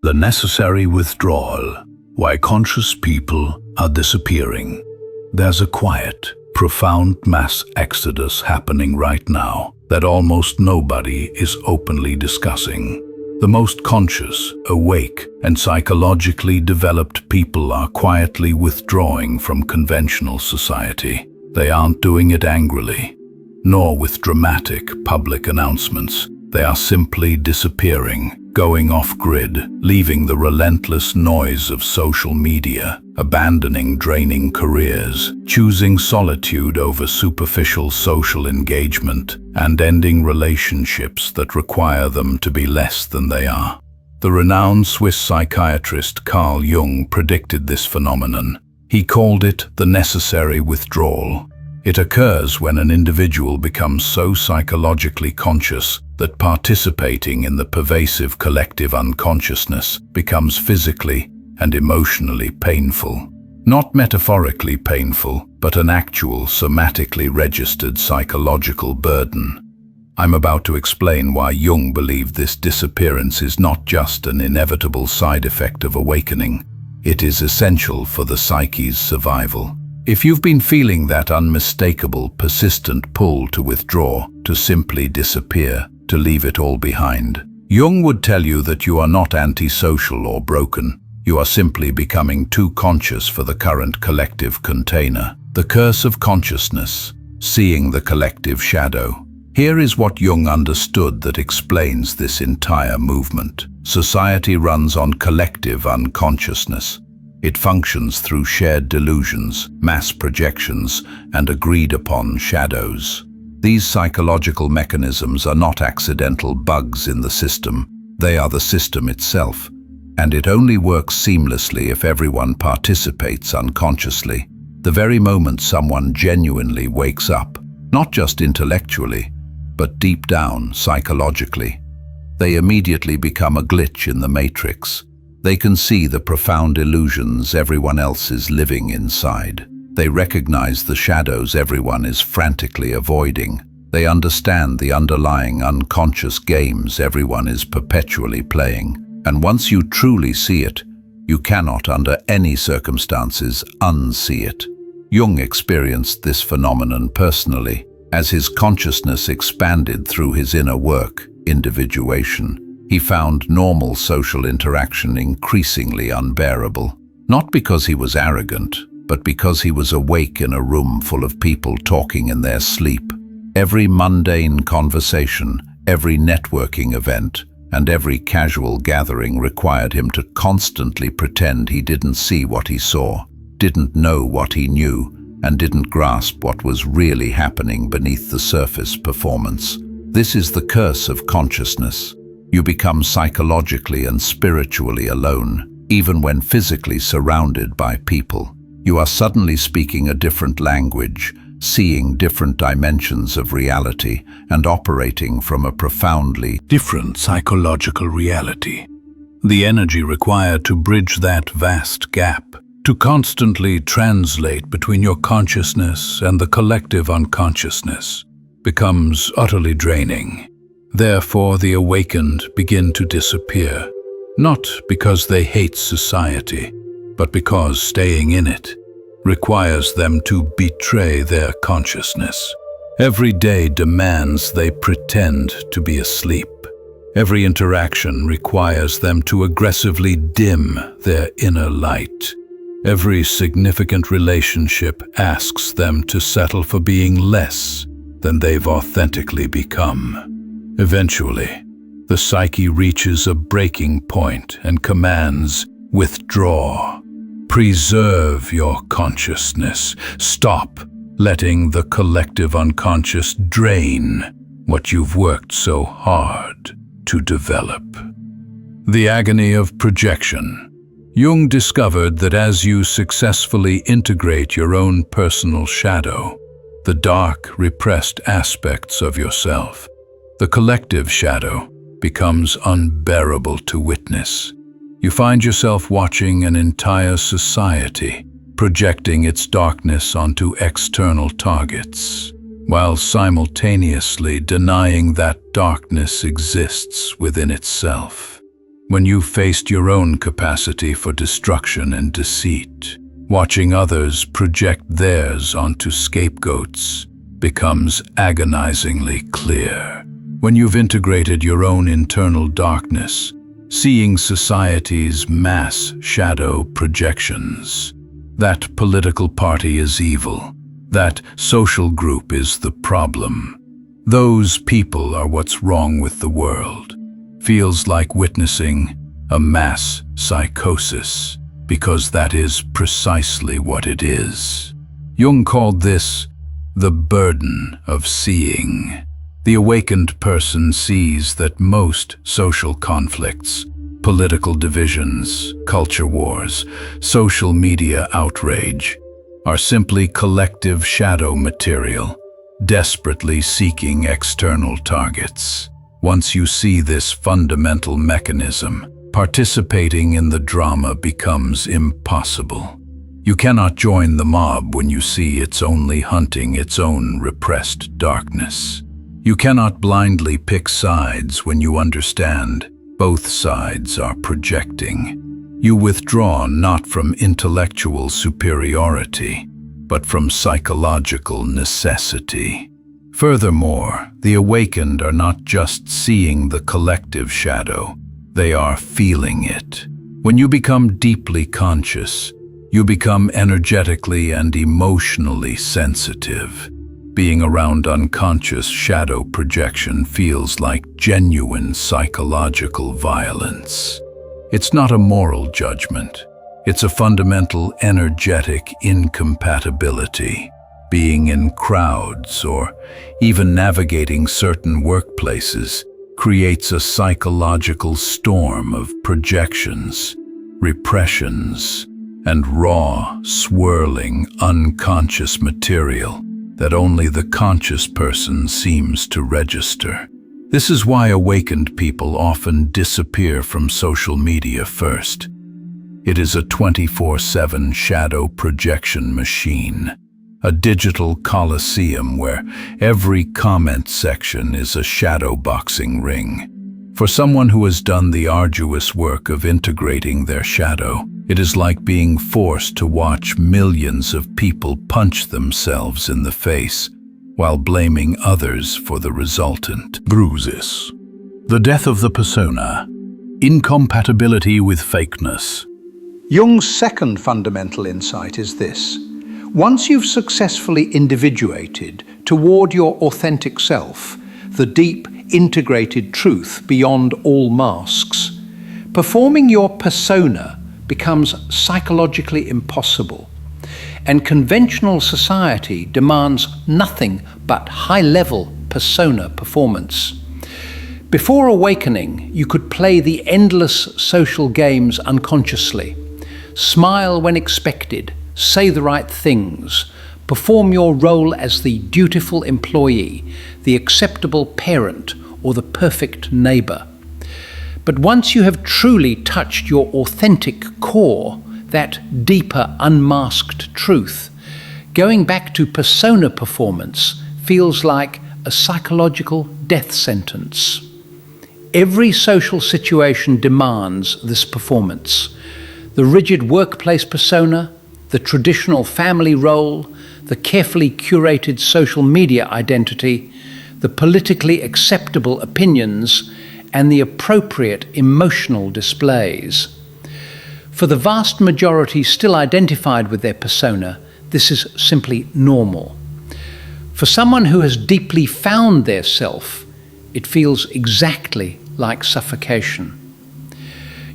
The necessary withdrawal. Why conscious people are disappearing. There's a quiet, profound mass exodus happening right now that almost nobody is openly discussing. The most conscious, awake, and psychologically developed people are quietly withdrawing from conventional society. They aren't doing it angrily, nor with dramatic public announcements. They are simply disappearing, going off-grid, leaving the relentless noise of social media, abandoning draining careers, choosing solitude over superficial social engagement, and ending relationships that require them to be less than they are. The renowned Swiss psychiatrist Carl Jung predicted this phenomenon. He called it the necessary withdrawal. It occurs when an individual becomes so psychologically conscious that participating in the pervasive collective unconsciousness becomes physically and emotionally painful. Not metaphorically painful, but an actual somatically registered psychological burden. I'm about to explain why Jung believed this disappearance is not just an inevitable side effect of awakening. It is essential for the psyche's survival. If you've been feeling that unmistakable, persistent pull to withdraw, to simply disappear, to leave it all behind, Jung would tell you that you are not antisocial or broken. You are simply becoming too conscious for the current collective container. The curse of consciousness, seeing the collective shadow. Here is what Jung understood that explains this entire movement. Society runs on collective unconsciousness. It functions through shared delusions, mass projections, and agreed-upon shadows. These psychological mechanisms are not accidental bugs in the system. They are the system itself, and it only works seamlessly if everyone participates unconsciously. The very moment someone genuinely wakes up, not just intellectually, but deep down, psychologically, they immediately become a glitch in the matrix. They can see the profound illusions everyone else is living inside. They recognize the shadows everyone is frantically avoiding. They understand the underlying unconscious games everyone is perpetually playing. And once you truly see it, you cannot under any circumstances unsee it. Jung experienced this phenomenon personally, as his consciousness expanded through his inner work, individuation. He found normal social interaction increasingly unbearable, not because he was arrogant, but because he was awake in a room full of people talking in their sleep. Every mundane conversation, every networking event, and every casual gathering required him to constantly pretend he didn't see what he saw, didn't know what he knew, and didn't grasp what was really happening beneath the surface performance. This is the curse of consciousness. You become psychologically and spiritually alone, even when physically surrounded by people. You are suddenly speaking a different language, seeing different dimensions of reality, and operating from a profoundly different psychological reality. The energy required to bridge that vast gap, to constantly translate between your consciousness and the collective unconsciousness, becomes utterly draining. Therefore, the awakened begin to disappear, not because they hate society, but because staying in it requires them to betray their consciousness. Every day demands they pretend to be asleep. Every interaction requires them to aggressively dim their inner light. Every significant relationship asks them to settle for being less than they've authentically become. Eventually, the psyche reaches a breaking point and commands, "Withdraw. Preserve your consciousness. Stop letting the collective unconscious drain what you've worked so hard to develop." The agony of projection. Jung discovered that as you successfully integrate your own personal shadow, the dark, repressed aspects of yourself, the collective shadow becomes unbearable to witness. You find yourself watching an entire society projecting its darkness onto external targets, while simultaneously denying that darkness exists within itself. when you faced your own capacity for destruction and deceit. Watching others project theirs onto scapegoats becomes agonizingly clear. When you've integrated your own internal darkness, seeing society's mass shadow projections. That political party is evil. That social group is the problem. Those people are what's wrong with the world. Feels like witnessing a mass psychosis, because that is precisely what it is. Jung called this the burden of seeing. The awakened person sees that most social conflicts, political divisions, culture wars, social media outrage, are simply collective shadow material, desperately seeking external targets. Once you see this fundamental mechanism, participating in the drama becomes impossible. You cannot join the mob when you see it's only hunting its own repressed darkness. You cannot blindly pick sides when you understand both sides are projecting. You withdraw not from intellectual superiority, but from psychological necessity. Furthermore, the awakened are not just seeing the collective shadow, they are feeling it. When you become deeply conscious, you become energetically and emotionally sensitive. Being around unconscious shadow projection feels like genuine psychological violence. It's not a moral judgment. It's a fundamental energetic incompatibility. Being in crowds or even navigating certain workplaces creates a psychological storm of projections, repressions, and raw, swirling, unconscious material that only the conscious person seems to register. This is why awakened people often disappear from social media first. It is a 24/7 shadow projection machine, a digital coliseum where every comment section is a shadow boxing ring. For someone who has done the arduous work of integrating their shadow, it is like being forced to watch millions of people punch themselves in the face while blaming others for the resultant bruises. The death of the persona, incompatibility with fakeness. Jung's second fundamental insight is this. Once you've successfully individuated toward your authentic self, the deep, integrated truth beyond all masks, performing your persona becomes psychologically impossible, and conventional society demands nothing but high-level persona performance. Before awakening, you could play the endless social games unconsciously, smile when expected, say the right things, perform your role as the dutiful employee, the acceptable parent, or the perfect neighbor. But once you have truly touched your authentic core, that deeper, unmasked truth, going back to persona performance feels like a psychological death sentence. Every social situation demands this performance. The rigid workplace persona, the traditional family role, the carefully curated social media identity, the politically acceptable opinions, and the appropriate emotional displays. For the vast majority still identified with their persona, this is simply normal. For someone who has deeply found their self, it feels exactly like suffocation.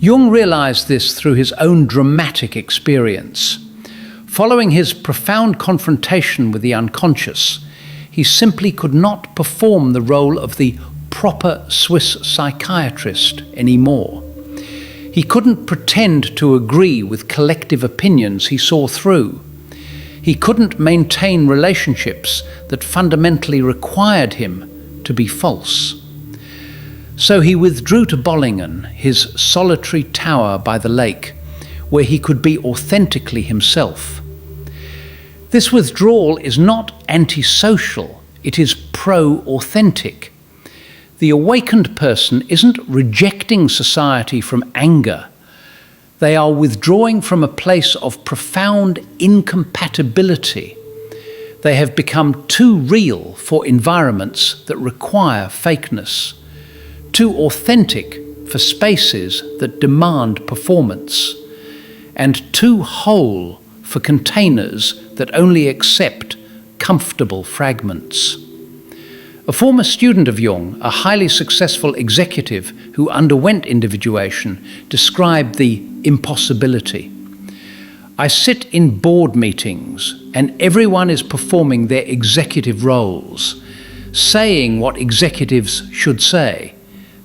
Jung realized this through his own dramatic experience. Following his profound confrontation with the unconscious, he simply could not perform the role of the proper Swiss psychiatrist anymore. He couldn't pretend to agree with collective opinions he saw through. He couldn't maintain relationships that fundamentally required him to be false. So he withdrew to Bollingen, his solitary tower by the lake, where he could be authentically himself. This withdrawal is not antisocial, it is pro-authentic. The awakened person isn't rejecting society from anger. They are withdrawing from a place of profound incompatibility. They have become too real for environments that require fakeness, too authentic for spaces that demand performance, and too whole for containers that only accept comfortable fragments. A former student of Jung, a highly successful executive who underwent individuation, described the impossibility. I sit in board meetings and everyone is performing their executive roles, saying what executives should say,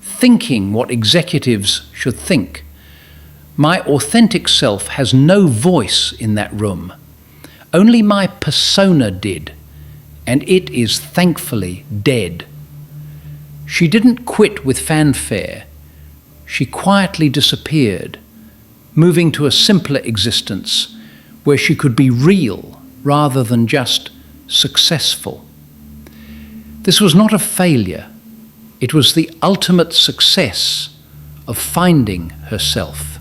thinking what executives should think. My authentic self has no voice in that room. Only my persona did, and it is thankfully dead. She didn't quit with fanfare. She quietly disappeared, moving to a simpler existence where she could be real rather than just successful. This was not a failure. It was the ultimate success of finding herself.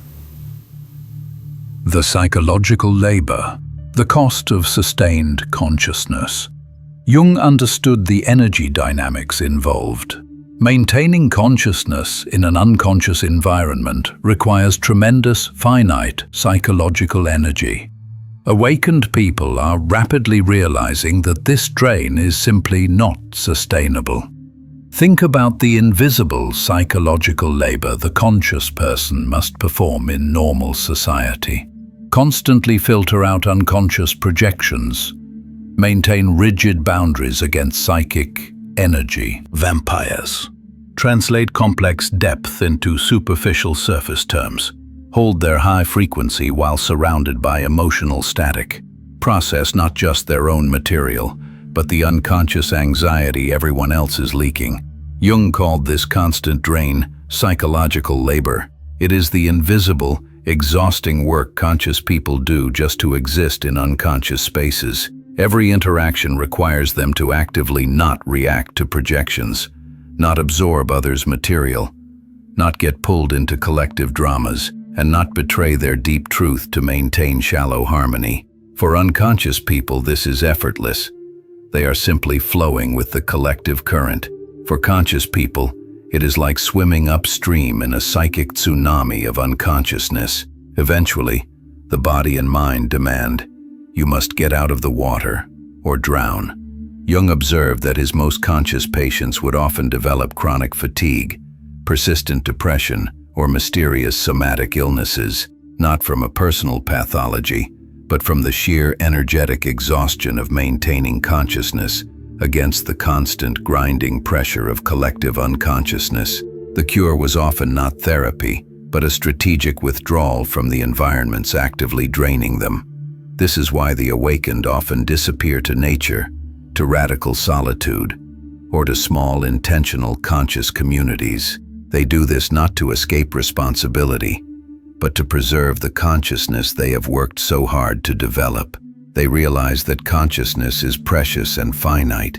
The psychological labor, the cost of sustained consciousness. Jung understood the energy dynamics involved. Maintaining consciousness in an unconscious environment requires tremendous, finite psychological energy. Awakened people are rapidly realizing that this drain is simply not sustainable. Think about the invisible psychological labor the conscious person must perform in normal society. Constantly filter out unconscious projections, maintain rigid boundaries against psychic energy vampires, translate complex depth into superficial surface terms, hold their high frequency while surrounded by emotional static, process not just their own material, but the unconscious anxiety everyone else is leaking. Jung called this constant drain psychological labor. It is the invisible, exhausting work conscious people do just to exist in unconscious spaces. Every interaction requires them to actively not react to projections, not absorb others' material, not get pulled into collective dramas, and not betray their deep truth to maintain shallow harmony. For unconscious people, this is effortless. They are simply flowing with the collective current. For conscious people, it is like swimming upstream in a psychic tsunami of unconsciousness. Eventually, the body and mind demand, "You must get out of the water or drown." Jung observed that his most conscious patients would often develop chronic fatigue, persistent depression, or mysterious somatic illnesses, not from a personal pathology, but from the sheer energetic exhaustion of maintaining consciousness against the constant grinding pressure of collective unconsciousness. The cure was often not therapy, but a strategic withdrawal from the environments actively draining them. This is why the awakened often disappear to nature, to radical solitude, or to small, intentional, conscious communities. They do this not to escape responsibility, but to preserve the consciousness they have worked so hard to develop. They realize that consciousness is precious and finite,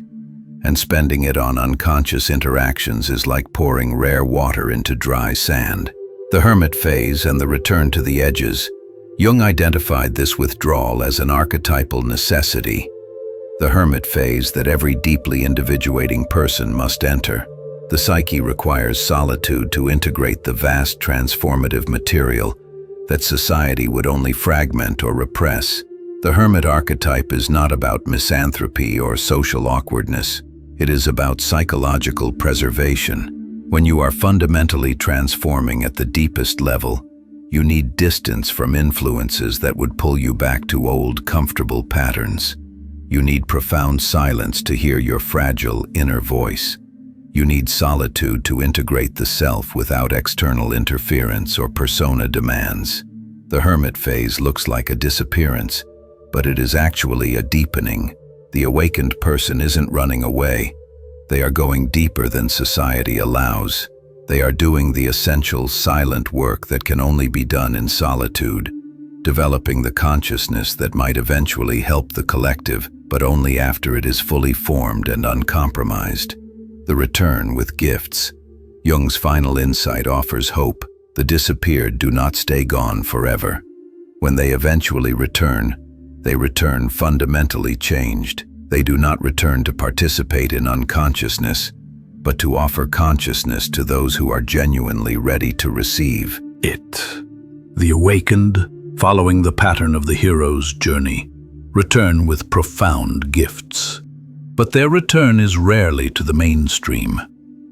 and spending it on unconscious interactions is like pouring rare water into dry sand. The hermit phase and the return to the edges. Jung identified this withdrawal as an archetypal necessity, the hermit phase that every deeply individuating person must enter. The psyche requires solitude to integrate the vast transformative material that society would only fragment or repress. The hermit archetype is not about misanthropy or social awkwardness. It is about psychological preservation. When you are fundamentally transforming at the deepest level, you need distance from influences that would pull you back to old, comfortable patterns. You need profound silence to hear your fragile inner voice. You need solitude to integrate the self without external interference or persona demands. The hermit phase looks like a disappearance, but it is actually a deepening. The awakened person isn't running away. They are going deeper than society allows. They are doing the essential silent work that can only be done in solitude, developing the consciousness that might eventually help the collective, but only after it is fully formed and uncompromised. The return with gifts. Jung's final insight offers hope. The disappeared do not stay gone forever. When they eventually return, they return fundamentally changed. They do not return to participate in unconsciousness, but to offer consciousness to those who are genuinely ready to receive it. The awakened, following the pattern of the hero's journey, return with profound gifts. But their return is rarely to the mainstream.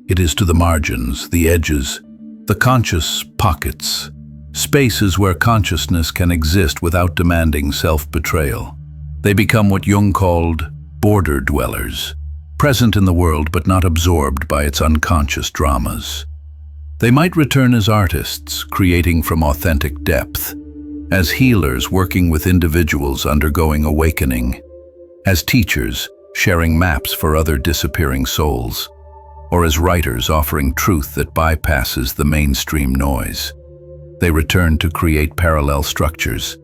It is to the margins, the edges, the conscious pockets, spaces where consciousness can exist without demanding self-betrayal. They become what Jung called border dwellers, present in the world but not absorbed by its unconscious dramas. They might return as artists, creating from authentic depth, as healers working with individuals undergoing awakening, as teachers sharing maps for other disappearing souls, or as writers offering truth that bypasses the mainstream noise. They return to create parallel structures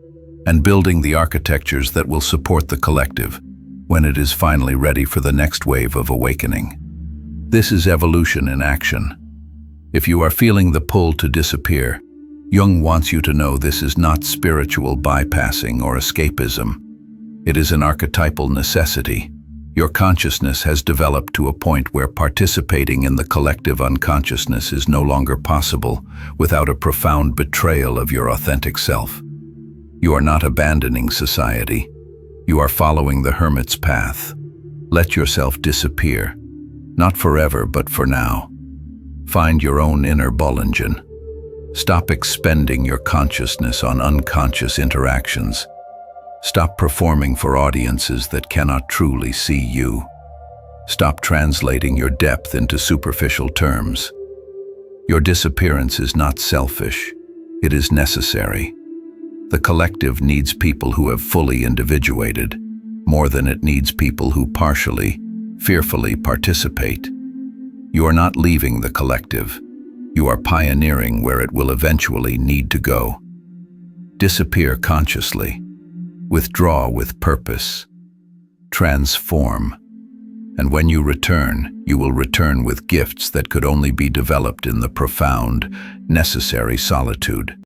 and building the architectures that will support the collective when it is finally ready for the next wave of awakening. This is evolution in action. If you are feeling the pull to disappear, Jung wants you to know this is not spiritual bypassing or escapism. It is an archetypal necessity. Your consciousness has developed to a point where participating in the collective unconsciousness is no longer possible without a profound betrayal of your authentic self. You are not abandoning society. You are following the hermit's path. Let yourself disappear, not forever, but for now. Find your own inner Bollingen. Stop expending your consciousness on unconscious interactions. Stop performing for audiences that cannot truly see you. Stop translating your depth into superficial terms. Your disappearance is not selfish. It is necessary. The collective needs people who have fully individuated, more than it needs people who partially, fearfully participate. You are not leaving the collective. You are pioneering where it will eventually need to go. Disappear consciously. Withdraw with purpose. Transform. And when you will return with gifts that could only be developed in the profound, necessary solitude.